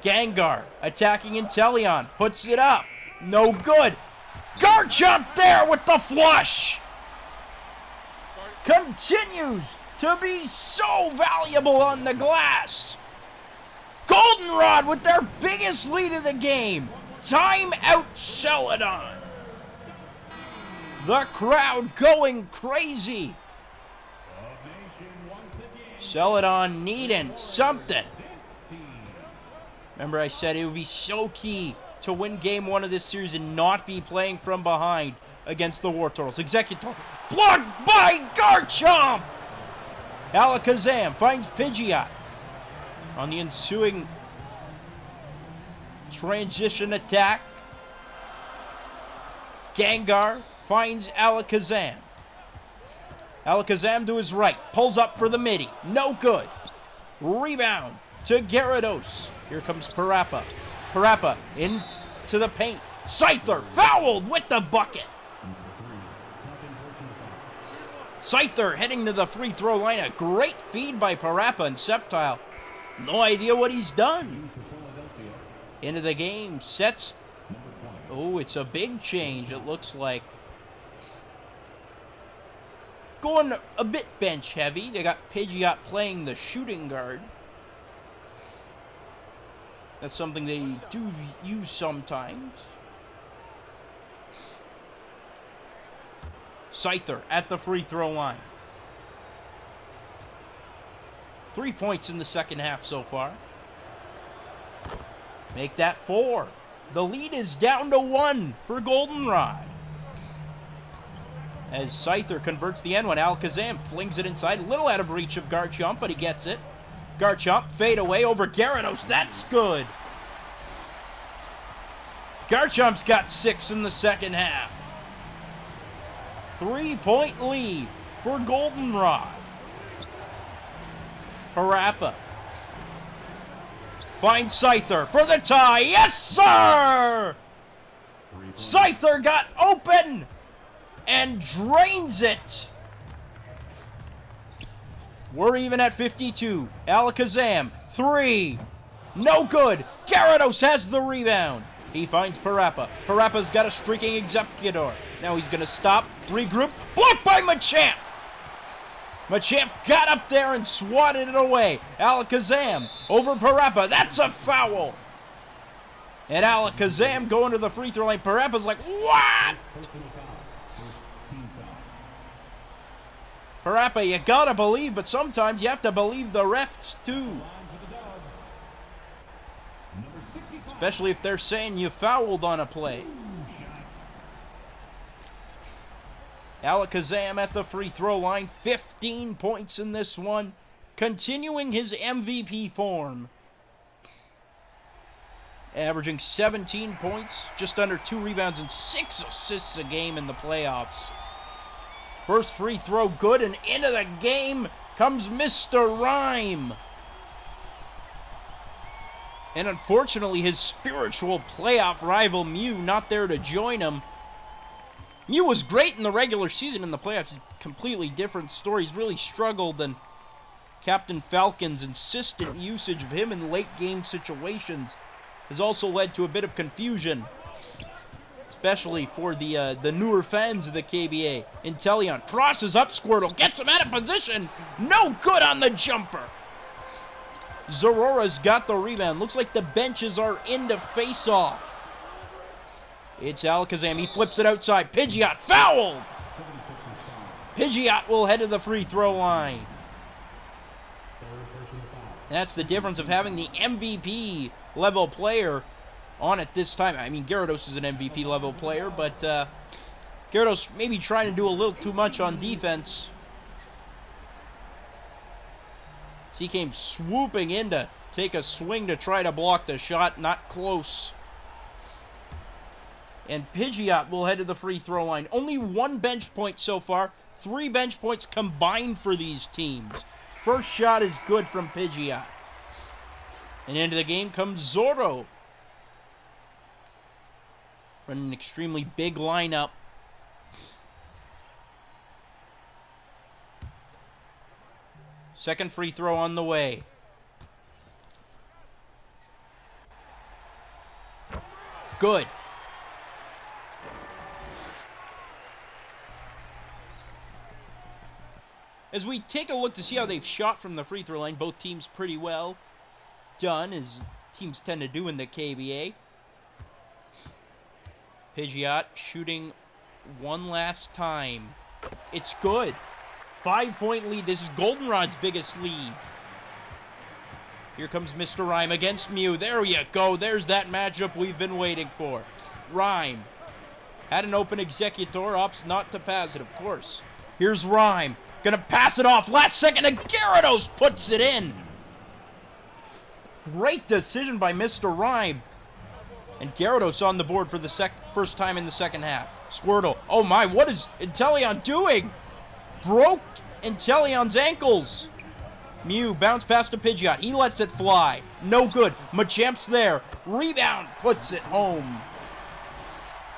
Gengar attacking Inteleon. Puts it up. No good. Garchomp there with the flush. Continues to be so valuable on the glass. Goldenrod with their biggest lead of the game. Time out Celadon. The crowd going crazy. Celadon needing something. Remember I said it would be so key to win game 1 of this series and not be playing from behind against the Wartortles. Executor blocked by Garchomp. Alakazam finds Pidgeot on the ensuing transition attack. Gengar finds Alakazam. Alakazam to his right. Pulls up for the midi. No good. Rebound to Gyarados. Here comes Parappa. Parappa into the paint. Scyther fouled with the bucket. Scyther heading to the free throw line. A great feed by Parappa, and Sceptile. No idea what he's done. Into the game. Sets. Oh, it's a big change, it looks like. Going a bit bench heavy. They got Pidgeot playing the shooting guard. That's something they do use sometimes. Scyther at the free throw line. 3 points in the second half so far. Make that 4. The lead is down to 1 for Goldenrod. As Scyther converts the end one, Alakazam flings it inside. A little out of reach of Garchomp, but he gets it. Garchomp fade away over Gyarados. That's good. Garchomp's got 6 in the second half. 3-point lead for Goldenrod. Parappa finds Scyther for the tie. Yes, sir! Scyther got open and drains it. We're even at 52. Alakazam, 3. No good. Gyarados has the rebound. He finds Parappa. Parappa's got a streaking Executor. Now he's going to stop, regroup. Blocked by Machamp. Machamp got up there and swatted it away. Alakazam over Parappa. That's a foul. And Alakazam going to the free throw line. Parappa's like, what? Parappa, you gotta believe, but sometimes you have to believe the refs too. Especially if they're saying you fouled on a play. Alakazam at the free throw line. 15 points in this one. Continuing his MVP form. Averaging 17 points, just under 2 rebounds, and 6 assists a game in the playoffs. First free throw good, and into the game comes Mr. Rhyme. And unfortunately, his spiritual playoff rival Mew not there to join him. Mew was great in the regular season. In the playoffs, completely different story. He's really struggled, and Captain Falcon's insistent usage of him in late game situations has also led to a bit of confusion. especially for the newer fans of the KBA. Inteleon crosses up Squirtle, gets him out of position. No good on the jumper. Zorora's got the rebound. Looks like the benches are in to face off. It's Alakazam. He flips it outside. Pidgeot fouled. Pidgeot will head to the free throw line. That's the difference of having the MVP level player on it this time. I mean, Gyarados is an MVP level player, but Gyarados maybe trying to do a little too much on defense. He came swooping in to take a swing to try to block the shot. Not close. And Pidgeot will head to the free throw line. Only 1 bench point so far. 3 bench points combined for these teams. First shot is good from Pidgeot. And into the game comes Zoro. Running an extremely big lineup. Second free throw on the way. Good. As we take a look to see how they've shot from the free throw line, both teams pretty well done, as teams tend to do in the KBA. Pidgeot shooting one last time. It's good. 5-point lead. This is Goldenrod's biggest lead. Here comes Mr. Rhyme against Mew. There you go. There's that matchup we've been waiting for. Rhyme had an open executor, opts not to pass it, of course. Here's Rhyme. Gonna pass it off. Last second, and Gyarados puts it in. Great decision by Mr. Rhyme. And Gyarados on the board for the first time in the second half. Squirtle. Oh my, what is Inteleon doing? Broke Inteleon's ankles. Mew bounce pass to Pidgeot. He lets it fly. No good. Machamp's there. Rebound puts it home.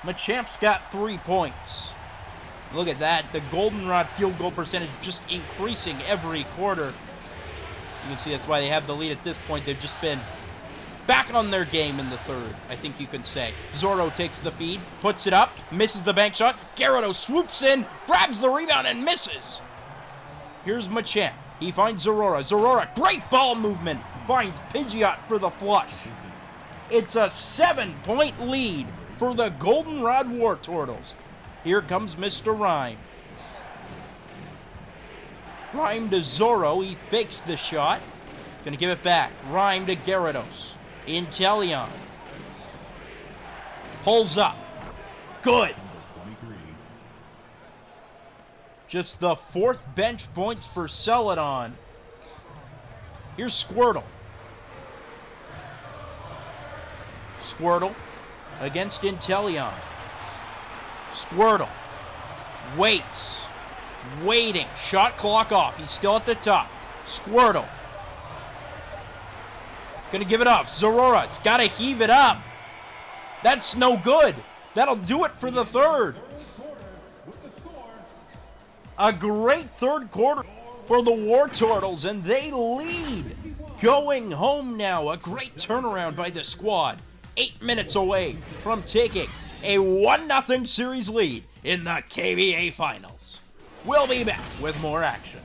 Machamp's got 3 points. Look at that. The Goldenrod field goal percentage just increasing every quarter. You can see that's why they have the lead at this point. They've just been back on their game in the third, I think you can say. Zoro takes the feed, puts it up, misses the bank shot. Gyarados swoops in, grabs the rebound, and misses. Here's Machamp. He finds Zorora. Zorora, great ball movement, finds Pidgeot for the flush. It's a 7-point lead for the Goldenrod Wartortles. Here comes Mr. Rhyme. Rhyme to Zoro. He fakes the shot. Gonna give it back. Rhyme to Gyarados. Inteleon. Pulls up. Good. Just the 4th bench points for Celadon. Here's Squirtle. Squirtle against Inteleon. Squirtle waits, waiting, shot clock off. He's still at the top. Squirtle gonna give it off. Zorora's gotta heave it up. That's no good. That'll do it for the third. A great third quarter for the Wartortles, and they lead. Going home now. A great turnaround by the squad. 8 minutes away from taking a 1-0 series lead in the KBA Finals. We'll be back with more action.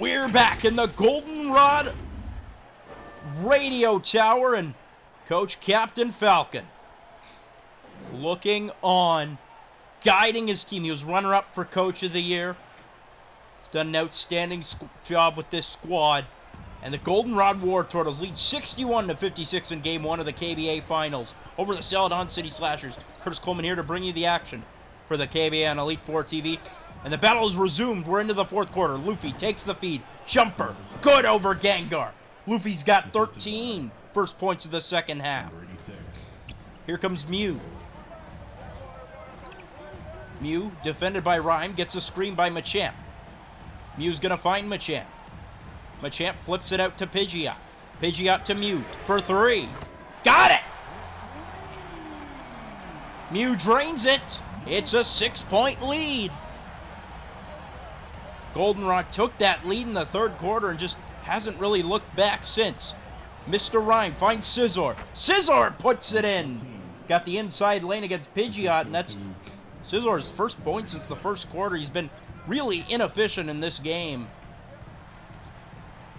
We're back in the Goldenrod radio tower, and Coach Captain Falcon looking on, guiding his team. He was runner-up for Coach of the Year. He's done an outstanding job with this squad. And the Goldenrod Wartortles lead 61-56 in Game 1 of the KBA Finals over the Celadon City Slashers. Curtis Coleman here to bring you the action for the KBA on Elite 4 TV. And the battle is resumed. We're into the 4th quarter. Luffy takes the feed. Jumper. Good over Gengar. Luffy's got 13 first points of the second half. Here comes Mew. Mew, defended by Rhyme, gets a screen by Machamp. Mew's going to find Machamp. Machamp flips it out to Pidgeot. Pidgeot to Mew for 3. Got it! Mew drains it. It's a 6-point lead. Goldenrod took that lead in the third quarter and just hasn't really looked back since. Mr. Rhyme finds Scizor. Scizor puts it in. Got the inside lane against Pidgeot, and that's Scizor's first point since the first quarter. He's been really inefficient in this game.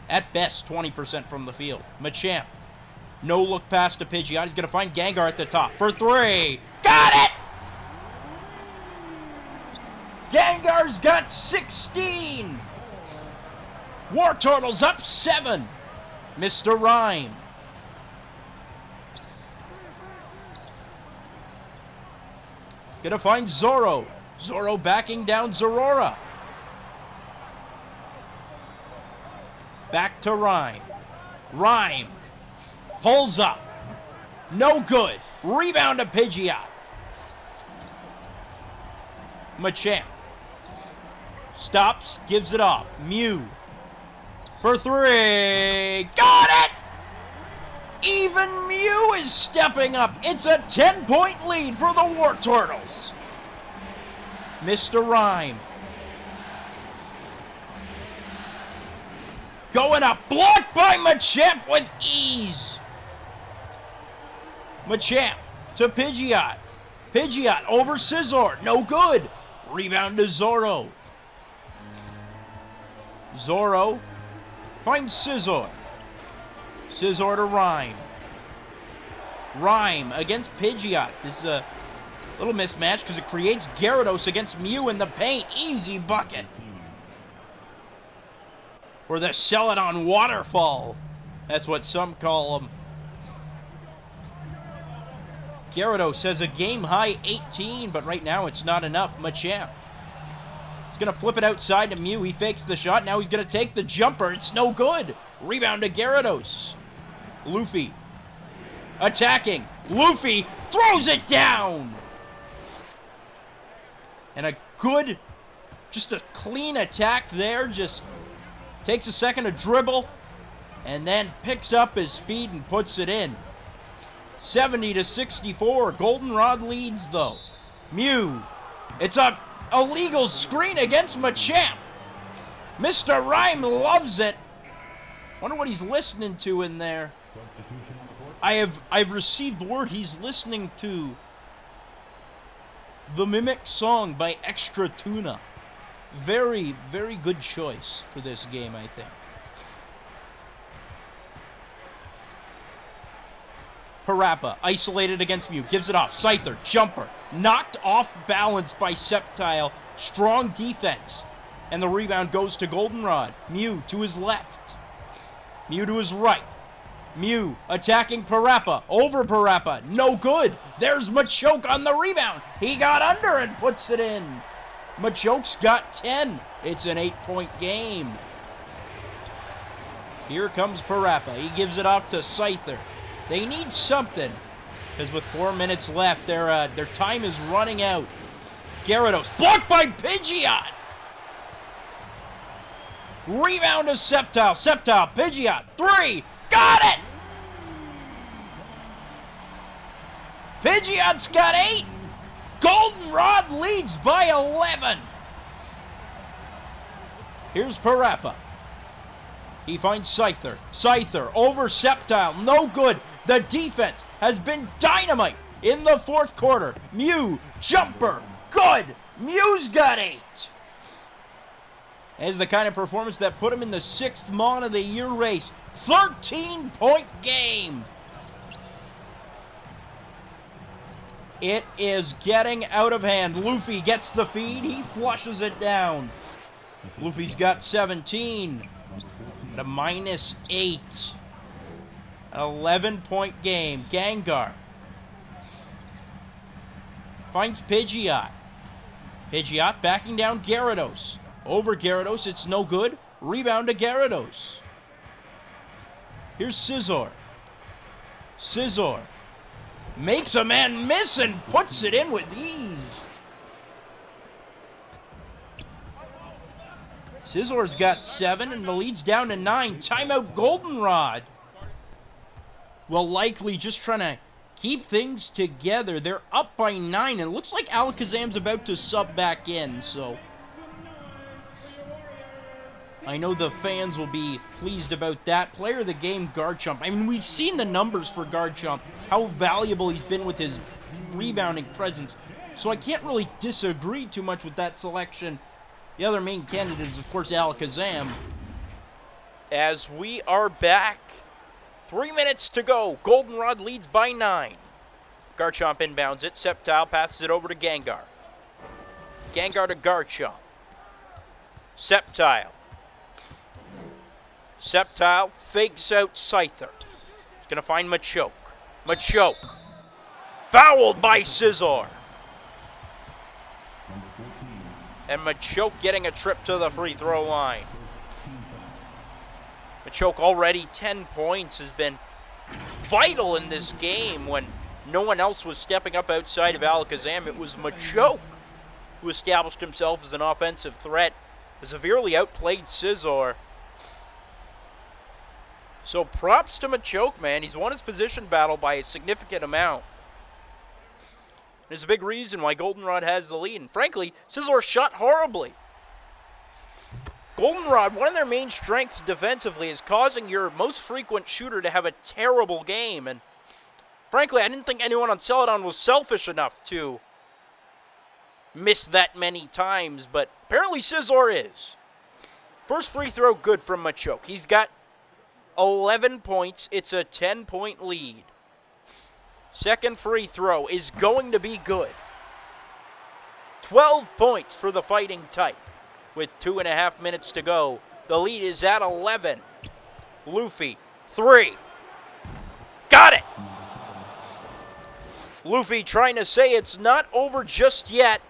At best, 20% from the field. Machamp. No look pass to Pidgeot. He's going to find Gengar at the top for 3. Got it! Gengar's got 16. Wartortles up 7. Mr. Rhyme. Gonna find Zoro. Zoro backing down Zorora. Back to Rhyme. Rhyme pulls up. No good. Rebound to Pidgeot. Machamp. Stops, gives it off. Mew. For 3. Got it! Even Mew is stepping up. It's a 10-point lead for the Wartortles. Mr. Rhyme. Going up. Blocked by Machamp with ease. Machamp to Pidgeot. Pidgeot over Scizor. No good. Rebound to Zoro. Zoro finds Scizor. Scizor to Rhyme. Rhyme against Pidgeot. This is a little mismatch because it creates Gyarados against Mew in the paint. Easy bucket for the Celadon waterfall. That's what some call them. Gyarados has a game-high 18, but right now it's not enough. Machamp. He's going to flip it outside to Mew. He fakes the shot. Now he's going to take the jumper. It's no good. Rebound to Gyarados. Luffy. Attacking. Luffy throws it down. And a good, just a clean attack there. Just takes a second to dribble and then picks up his speed and puts it in. 70-64. Goldenrod leads though. Mew. It's a illegal screen against Machamp. Mr. Rhyme loves it. Wonder what he's listening to in there. I've received word he's listening to the Mimic song by Extra Tuna. Very, very good choice for this game, I think. Parappa, isolated against Mew, gives it off. Scyther, jumper, knocked off balance by Sceptile. Strong defense. And the rebound goes to Goldenrod. Mew to his left. Mew to his right. Mew attacking Parappa. Over Parappa. No good. There's Machoke on the rebound. He got under and puts it in. Machoke's got 10. It's an 8-point game. Here comes Parappa. He gives it off to Scyther. They need something, because with 4 minutes left, their time is running out. Gyarados blocked by Pidgeot. Rebound to Sceptile. Sceptile, Pidgeot, 3. Got it! Pidgeot's got 8. Goldenrod leads by 11. Here's Parappa. He finds Scyther. Scyther over Sceptile. No good. The defense has been dynamite in the fourth quarter. Mew, jumper, good. Mew's got 8. Is the kind of performance that put him in the 6th Mon of the Year race. 13-point game. It is getting out of hand. Luffy gets the feed. He flushes it down. Luffy's got 17. At a -8. An 11-point game. Gengar finds Pidgeot. Pidgeot backing down Gyarados. Over Gyarados, it's no good. Rebound to Gyarados. Here's Scizor. Scizor makes a man miss and puts it in with ease. Scizor's got 7 and the lead's down to 9. Timeout Goldenrod. Well, likely just trying to keep things together. They're up by 9, and it looks like Alakazam's about to sub back in, so I know the fans will be pleased about that. Player of the game, Garchomp. I mean, we've seen the numbers for Garchomp, how valuable he's been with his rebounding presence, so I can't really disagree too much with that selection. The other main candidate is, of course, Alakazam. As we are back, 3 minutes to go. Goldenrod leads by 9. Garchomp inbounds it. Sceptile passes it over to Gengar. Gengar to Garchomp. Sceptile. Sceptile fakes out Scyther. He's going to find Machoke. Machoke. Fouled by Scizor. And Machoke getting a trip to the free throw line. Machoke already 10 points, has been vital in this game when no one else was stepping up outside of Alakazam. It was Machoke who established himself as an offensive threat, severely outplayed Scizor. So props to Machoke, man. He's won his position battle by a significant amount. There's a big reason why Goldenrod has the lead. And frankly, Scizor shot horribly. Goldenrod, one of their main strengths defensively is causing your most frequent shooter to have a terrible game. And frankly, I didn't think anyone on Celadon was selfish enough to miss that many times, but apparently Scizor is. First free throw good from Machoke. He's got 11 points. It's a 10-point lead. Second free throw is going to be good. 12 points for the fighting type. With 2.5 minutes to go, the lead is at 11. Luffy, 3. Got it! Luffy trying to say it's not over just yet.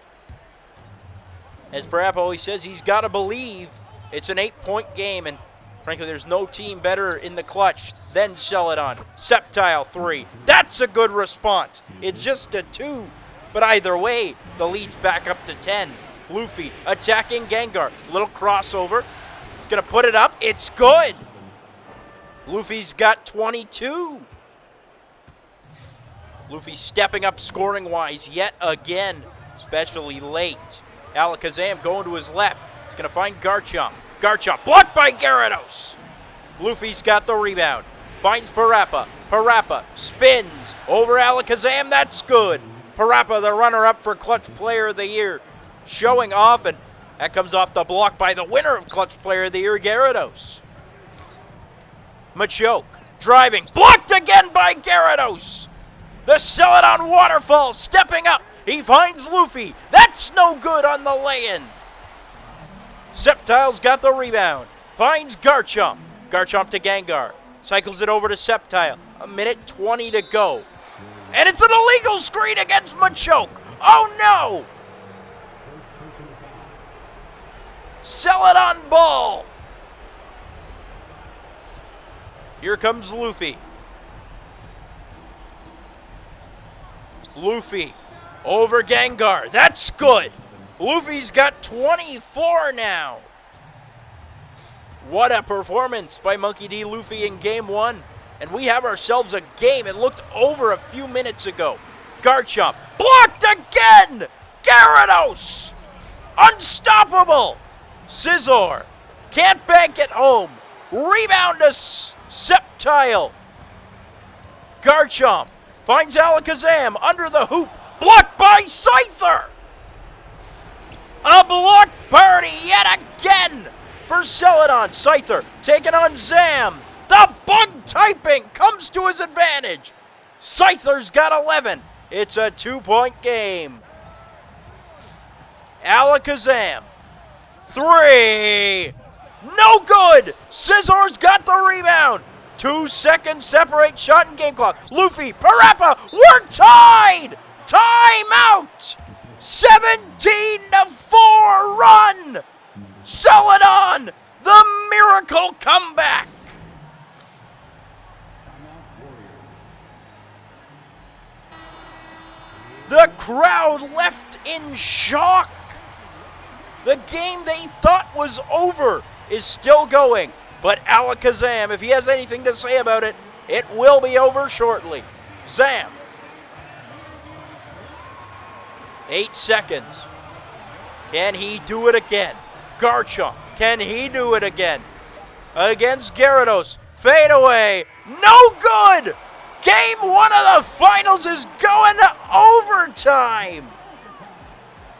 As Parappa always says, he's got to believe it's an 8-point game, and frankly, there's no team better in the clutch than Celadon. Sceptile, 3. That's a good response. It's just a 2, but either way, the lead's back up to 10. Luffy attacking Gengar. Little crossover. He's going to put it up. It's good. Luffy's got 22. Luffy stepping up scoring-wise yet again, especially late. Alakazam going to his left. He's going to find Garchomp. Garchomp blocked by Gyarados. Luffy's got the rebound. Finds Parappa. Parappa spins over Alakazam. That's good. Parappa, the runner-up for Clutch Player of the Year, showing off, and that comes off the block by the winner of Clutch Player of the Year, Gyarados. Machoke driving, blocked again by Gyarados. The Celadon waterfall stepping up. He finds Luffy. That's no good on the lay-in. Sceptile's got the rebound. Finds Garchomp. Garchomp to Gengar. Cycles it over to Sceptile. 1:20 to go. And it's an illegal screen against Machoke. Oh no! Celadon ball. Here comes Luffy. Luffy over Gengar. That's good. Luffy's got 24 now. What a performance by Monkey D. Luffy in Game 1. And we have ourselves a game. It looked over a few minutes ago. Garchomp blocked again. Gyarados. Unstoppable. Scizor can't bank it home. Rebound to Sceptile. Garchomp finds Alakazam under the hoop. Blocked by Scyther. A block party yet again for Celadon. Scyther taking on Zam. The bug typing comes to his advantage. Scyther's got 11. It's a 2-point game. Alakazam. 3. No good. Scizor's got the rebound. 2 seconds separate shot and game clock. Luffy, Parappa, we're tied. Timeout. 17-4 run. Celadon, the miracle comeback. The crowd left in shock. The game they thought was over is still going. But Alakazam, if he has anything to say about it, it will be over shortly. Zam 8 seconds. Can he do it again? Garchomp, can he do it again? Against Gyarados, fade away, no good! Game 1 of the finals is going to overtime!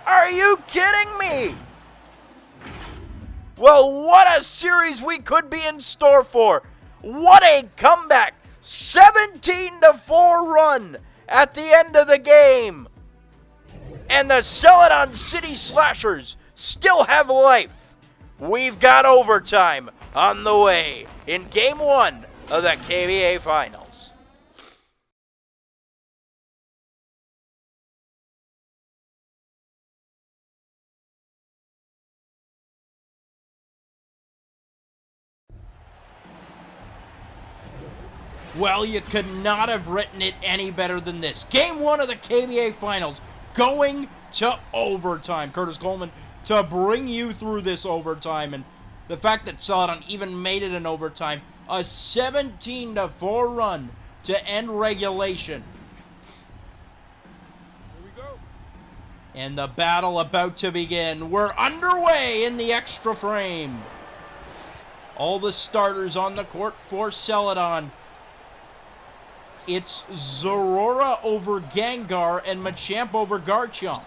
Are you kidding me? Well, what a series we could be in store for. What a comeback. 17-4 run at the end of the game. And the Celadon City Slashers still have life. We've got overtime on the way in Game 1 of the KBA Finals. Well, you could not have written it any better than this. Game 1 of the KBA Finals going to overtime. Curtis Coleman to bring you through this overtime. And the fact that Celadon even made it in overtime, a 17-4 run to end regulation. Here we go. And the battle about to begin. We're underway in the extra frame. All the starters on the court for Celadon. It's Zorora over Gengar and Machamp over Garchomp.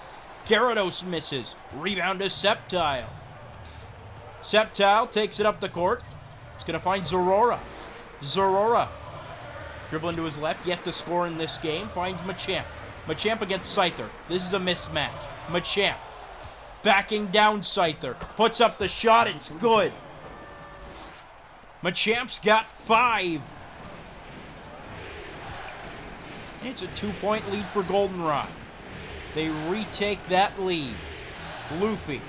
Gyarados misses. Rebound to Sceptile. Sceptile takes it up the court. He's going to find Zorora. Zorora. Dribbling to his left. Yet to score in this game. Finds Machamp. Machamp against Scyther. This is a mismatch. Machamp. Backing down Scyther. Puts up the shot. It's good. Machamp's got 5. It's a 2-point lead for Goldenrod. They retake that lead. Luffy.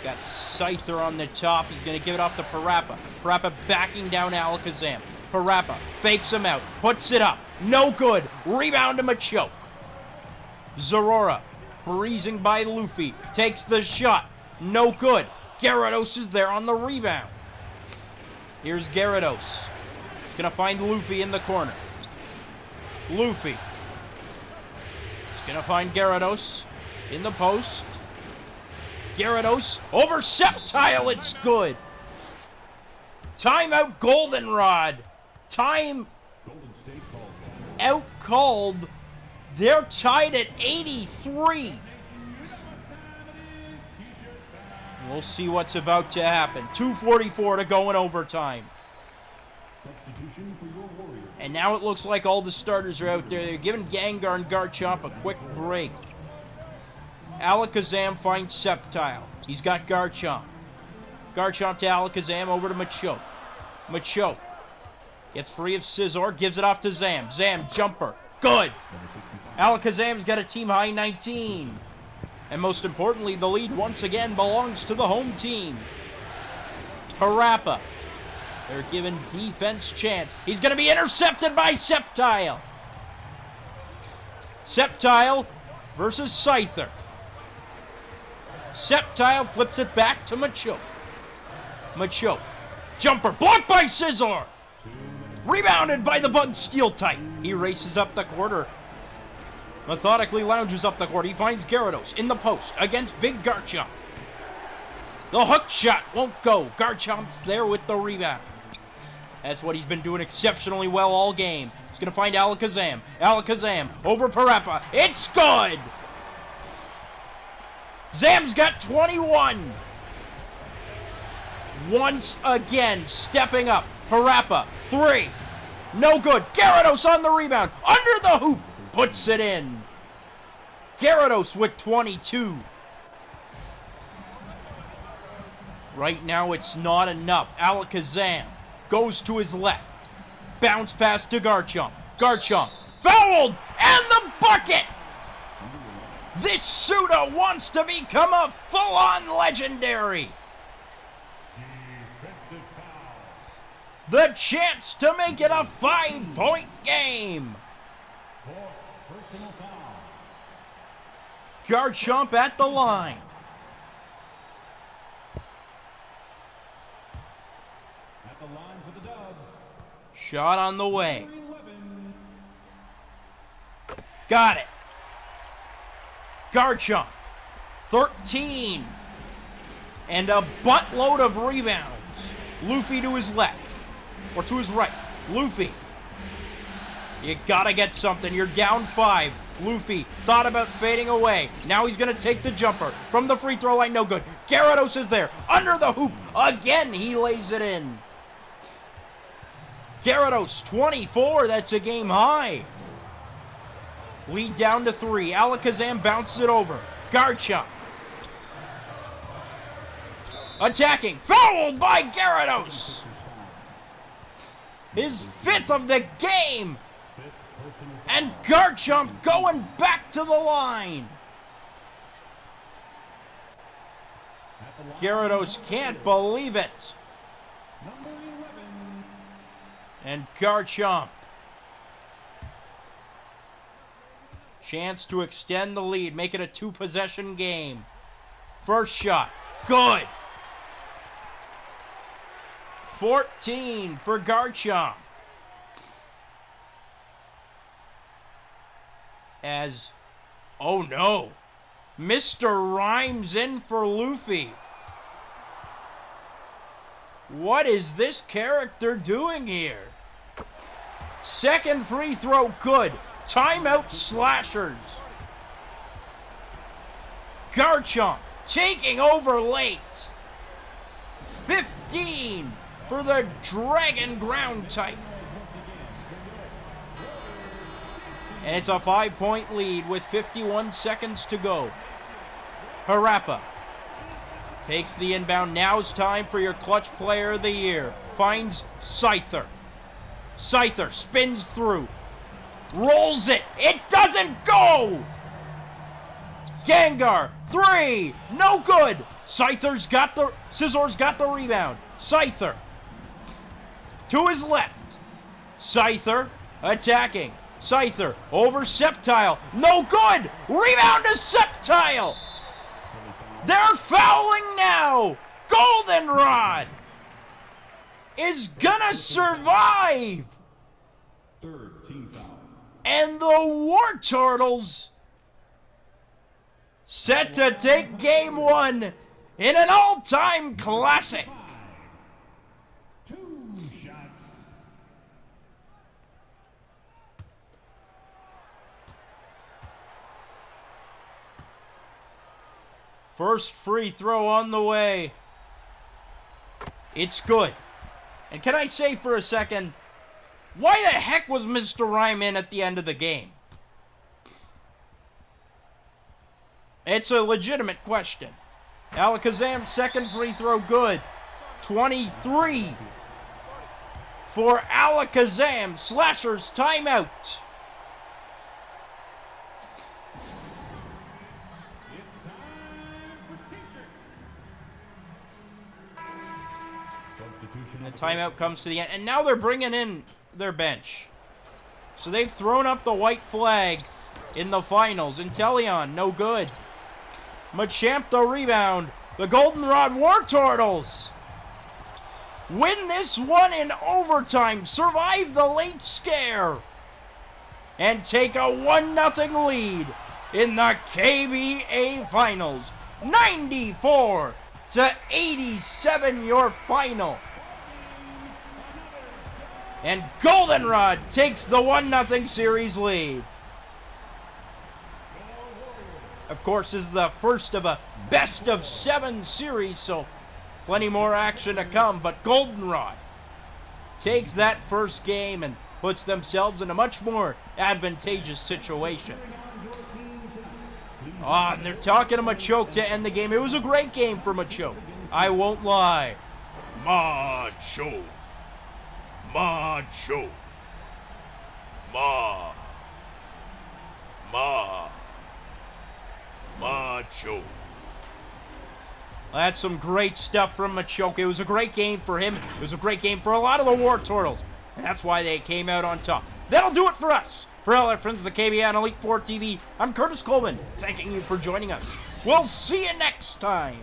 Got Scyther on the top. He's going to give it off to Parappa. Parappa backing down Alakazam. Parappa fakes him out. Puts it up. No good. Rebound to Machoke. Zorora breezing by Luffy. Takes the shot. No good. Gyarados is there on the rebound. Here's Gyarados. He's going to find Luffy in the corner. Luffy. He's going to find Gyarados in the post. Gyarados over Sceptile. It's good. Timeout Goldenrod. Time out called. They're tied at 83. We'll see what's about to happen. 2:44 to go in overtime. And now it looks like all the starters are out there. They're giving Gengar and Garchomp a quick break. Alakazam finds Sceptile. He's got Garchomp. Garchomp to Alakazam, over to Machoke. Machoke gets free of Scizor, gives it off to Zam. Zam, jumper. Good. Alakazam's got a team high 19. And most importantly, the lead once again belongs to the home team. Parappa. They're giving defense chance. He's going to be intercepted by Sceptile. Sceptile versus Scyther. Sceptile flips it back to Machoke. Machoke. Jumper blocked by Scizor. Rebounded by the Bug Steel type. He races up the court, methodically lounges up the court. He finds Gyarados in the post against Big Garchomp. The hook shot won't go. Garchomp's there with the rebound. That's what he's been doing exceptionally well all game. He's going to find Alakazam. Alakazam over Parappa. It's good! Zam's got 21. Once again, stepping up. Parappa, 3. No good. Gyarados on the rebound. Under the hoop. Puts it in. Gyarados with 22. Right now, it's not enough. Alakazam goes to his left. Bounce pass to Garchomp. Garchomp fouled, and the bucket! This Suda wants to become a full-on legendary. The chance to make it a 5-point game. Garchomp at the line. Shot on the way. Got it. Garchomp. 13. And a buttload of rebounds. Luffy to his left. Or to his right. Luffy. You gotta get something. You're down 5. Luffy thought about fading away. Now he's gonna take the jumper. From the free throw line, no good. Gyarados is there. Under the hoop. Again, he lays it in. Gyarados, 24. That's a game high. Lead down to 3. Alakazam bounces it over. Garchomp. Attacking. Fouled by Gyarados. His 5th of the game. And Garchomp going back to the line. Gyarados can't believe it. And Garchomp. Chance to extend the lead, make it a 2-possession game. First shot, good. 14 for Garchomp. As, oh no, Mr. Rhymes in for Luffy. What is this character doing here? Second free throw, good. Timeout Slashers. Garchomp taking over late. 15 for the Dragon Ground type. And it's a 5-point lead with 51 seconds to go. Parappa takes the inbound. Now's time for your clutch player of the year. Finds Scyther. Scyther spins through. Rolls it. It doesn't go! Gengar, 3. No good. Scizor's got the rebound. Scyther. To his left. Scyther attacking. Scyther over Sceptile. No good! Rebound to Sceptile! They're fouling now! Goldenrod is gonna survive! 13 foul. And the Wartortles set to take game 1 in an all-time classic. 2 shots. First free throw on the way. It's good. And can I say for a second, why the heck was Mr. Rhyme in at the end of the game? It's a legitimate question. Alakazam, second free throw, good. 23 for Alakazam. Slashers, timeout. The timeout comes to the end, and now they're bringing in their bench. So they've thrown up the white flag in the finals. Inteleon, no good. Machamp the rebound. The Goldenrod Wartortles win this one in overtime, survive the late scare, and take a 1-0 lead in the KBA Finals. 94-87 your final. And Goldenrod takes the 1-0 series lead. Of course, this is the first of a best-of-7 series, so plenty more action to come. But Goldenrod takes that first game and puts themselves in a much more advantageous situation. And they're talking to Machoke to end the game. It was a great game for Machoke. I won't lie. Machoke. Machoke. Machoke. That's some great stuff from Machoke. It was a great game for him. It was a great game for a lot of the Wartortles. And that's why they came out on top. That'll do it for us. For all our friends of the KBA and Elite Four TV, I'm Curtis Coleman, thanking you for joining us. We'll see you next time.